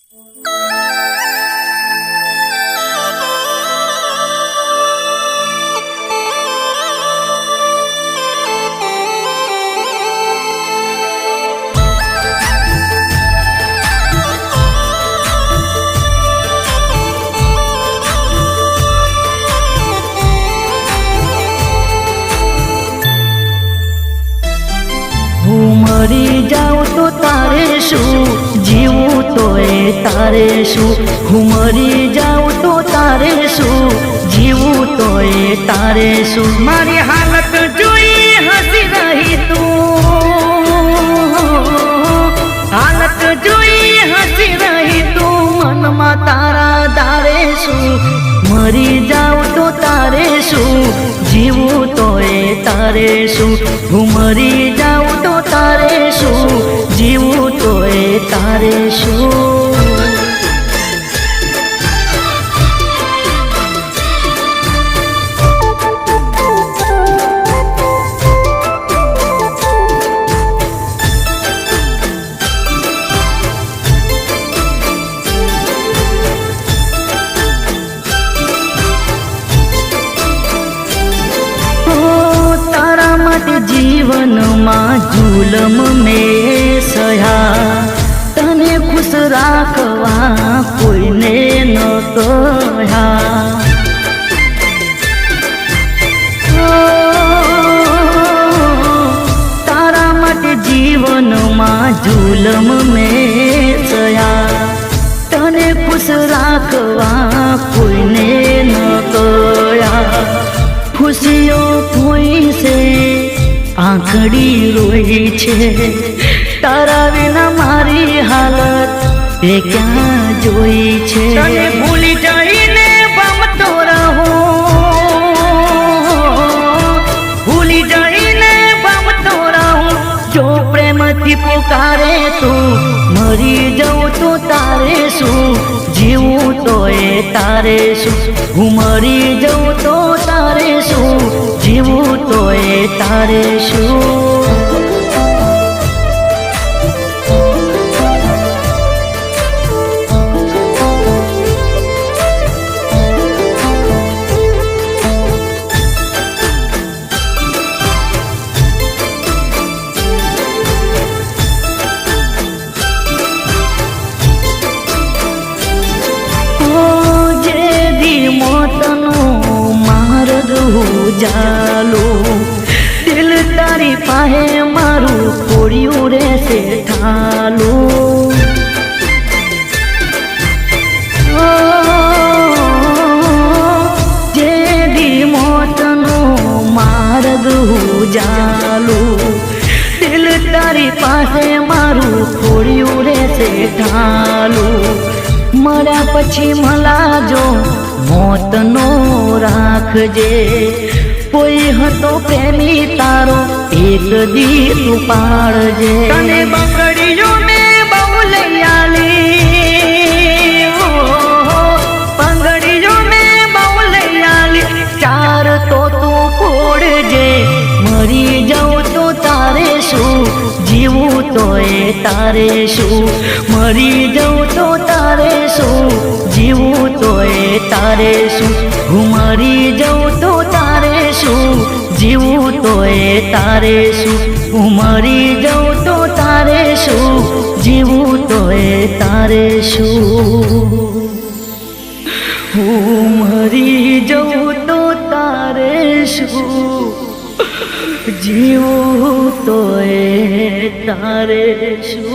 મરી જાઉં તો તારે શું, જીવું તોય તારે શું. હું મરી જાઉં તો તારે શું, જીવું તોય તારે શું. મારી હાલત જોઈ હસી રહી તું, હાલત જોઈ હસી રહી તું. મનમાં તારા દારે શું, મરી જાઉં તો તારે શું, જીવું તોય તારે શું. હું મરી જાઉં તો તારે શું, જીવું તોય તારે શું. જીવનમાં જુલમ મેં સહ્યા, તને ખુશ રાખવા કોઈને ન કહ્યા. તારા માટે જીવનમાં જુલમ મેં સહ્યા, તને ખુશ રાખવા કોઈને ન કહ્યા. ખુશીઓ કોઈ છે આંખડી રોઈ છે, તારા વિના મારી હાલત તે ક્યાં જોઈ છે. તને ભૂલી જઈને પામતો રહું, ભૂલી જઈને પામતો રહું. જો પ્રેમથી પુકારે તું, મરી જાઉં તો તારે શું, જીવું તોય તારે શું. હું મરી જાઉં તો તારે શું, જીવું તોય તારે શું. જાલો દિલ તારી પાસે મારું ખોડિયું રહેશે ઠાલું. જે દી મોતનો માર્ગ જાલું, દિલ તારી પાસે મારું ખોડિયું રહેશે ઠાલું. મળ્યા પછી મલાજો મોતનો રાખજે, કોઈ હતો પ્રેમી તારો એક દી તું પાડજે. તને બંગડીઓ મેં બહુ લઈ આલી, બંગડીઓ મેં બહુ લઈ આલી. ચાર તો તું ફોડજે, મરી જાઉં તો તારે શું, જીવું તોય તારે શું. મરી જાઉં તો તારે શું, જીવું તોય તારે શું. હું મરી જાઉં તો તારે શું, જીવું તોય તારે શું. હું મરી જાઉં તો તારે શું, જીવું તોય તારે શું. હું મરી જાઉં તો તારે શું, જીવું તોય તારે શું.